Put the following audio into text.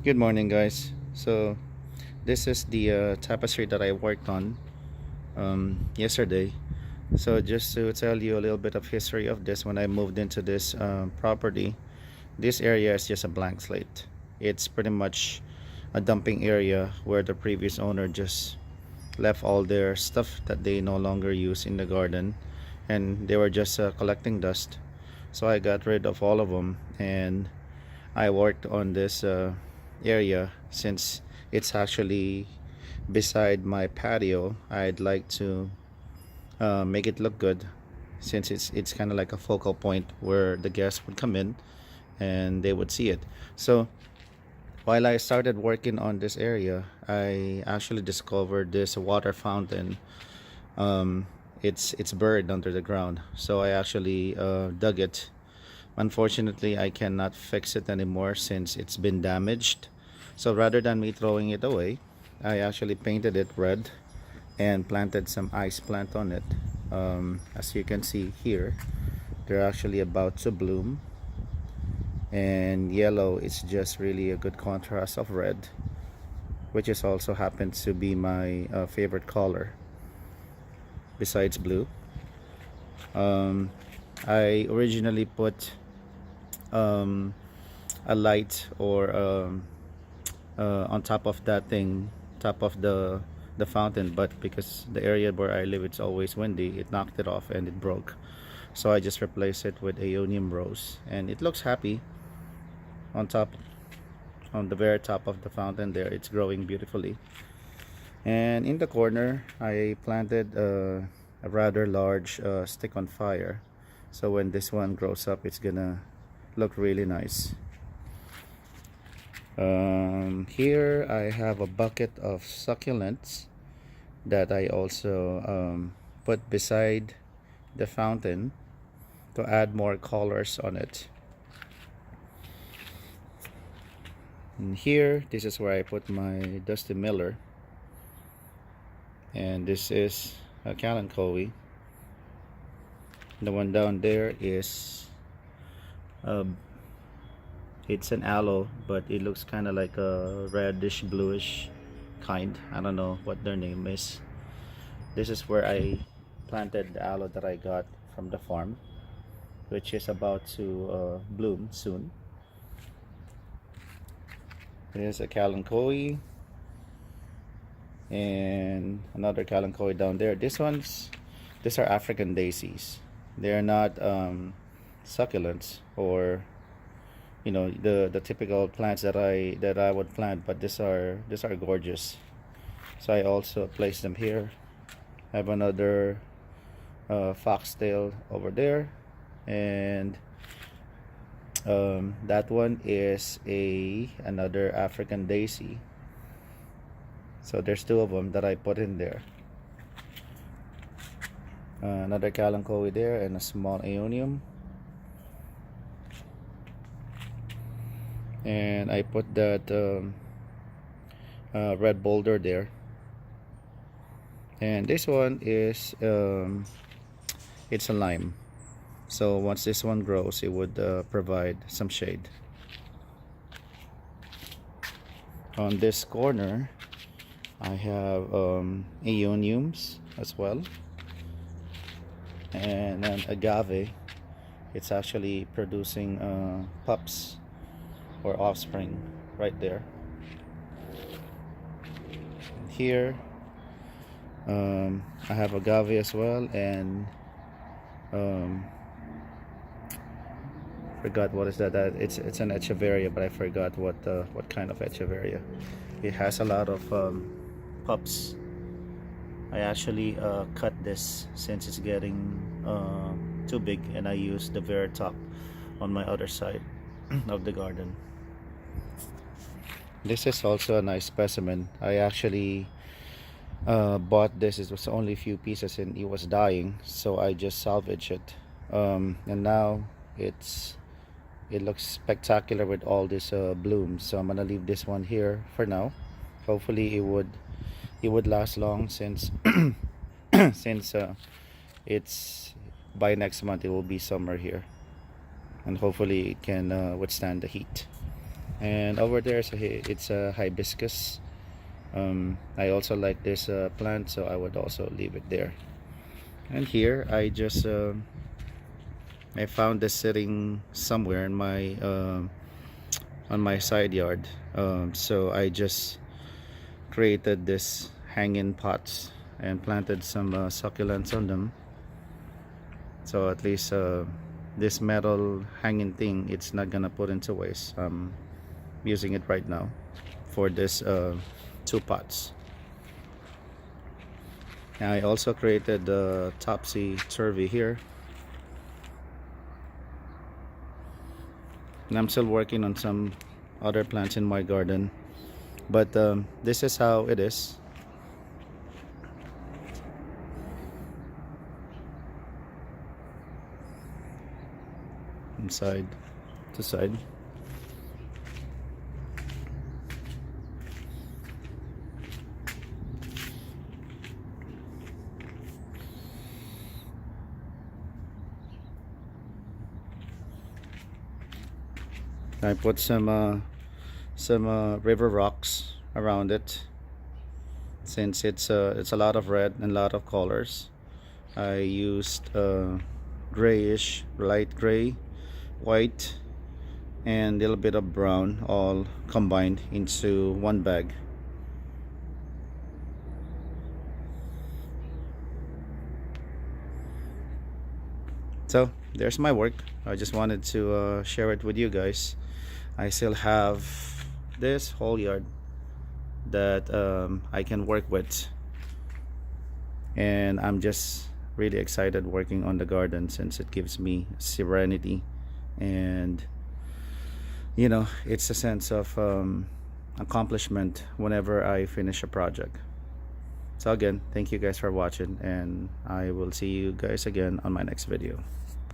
Good morning, guys. So this is the tapestry that I worked on yesterday. So just to tell you a little bit of history of this, when I moved into this property, this area is just a blank slate. It's pretty much a dumping area where the previous owner just left all their stuff that they no longer use in the garden, and they were just collecting dust. So I got rid of all of them, and I worked on this area since it's actually beside my patio. I'd like to make it look good since it's kind of like a focal point where the guests would come in and they would see it. So while I started working on this area, I actually discovered this water fountain. It's buried under the ground, so I actually dug it. Unfortunately, I cannot fix it anymore since it's been damaged. So rather than me throwing it away, I actually painted it red and planted some ice plant on it. As you can see here, they're actually about to bloom. And yellow is just really a good contrast of red, which is also happens to be my favorite color besides blue. I originally put um, a light or on top of that thing, top of the fountain, but because the area where I live it's always windy, it knocked it off and it broke. So I just replaced it with aeonium rose, and it looks happy on top, on the very top of the fountain there. It's growing beautifully. And in the corner I planted a rather large stick on fire, so when this one grows up it's gonna look really nice. Here I have a bucket of succulents that I also put beside the fountain to add more colors on it. And here, this is where I put my Dusty Miller, and this is a Kalanchoe. The one down there is it's an aloe, but it looks kind of like a reddish bluish kind. I don't know what their name is. This is where I planted the aloe that I got from the farm, which is about to bloom soon. Here's a Kalanchoe and another Kalanchoe down there. These are African daisies. They're not succulents, or the typical plants that I would plant, but these are gorgeous. So I also placed them here. I have another foxtail over there, and that one is another African daisy. So there's two of them that I put in there. Another Kalanchoe there and a small aeonium. And I put that red boulder there. And this one is it's a lime. So once this one grows, it would provide some shade. On this corner, I have aeoniums as well, and an agave. It's actually producing pups or offspring right there. Here I have agave as well, and forgot what is that. It's an echeveria, but I forgot what kind of echeveria. It has a lot of pups. I actually cut this since it's getting too big, and I use the very top on my other side of the garden. This is also a nice specimen. I actually bought this. It was only a few pieces and it was dying, so I just salvaged it. And now it looks spectacular with all these blooms. So I'm gonna leave this one here for now. Hopefully it would last long, since since it's by next month it will be summer here, and hopefully it can withstand the heat. And over there, so it's a hibiscus. I also like this plant, so I would also leave it there. And here I just I found this sitting somewhere in my on my side yard. So I just created this hanging pots and planted some succulents on them. So at least this metal hanging thing, it's not gonna put into waste. I'm using it right now for this two pots. And I also created the topsy-turvy here, and I'm still working on some other plants in my garden, but this is how it is. From side to side. I put some river rocks around it, since it's a lot of red and a lot of colors. I used grayish, light gray, white, and a little bit of brown, all combined into one bag. So there's my work. I just wanted to share it with you guys. I still have this whole yard that I can work with, and I'm just really excited working on the garden, since it gives me serenity, and you know, it's a sense of accomplishment whenever I finish a project. So again, thank you guys for watching, and I will see you guys again on my next video.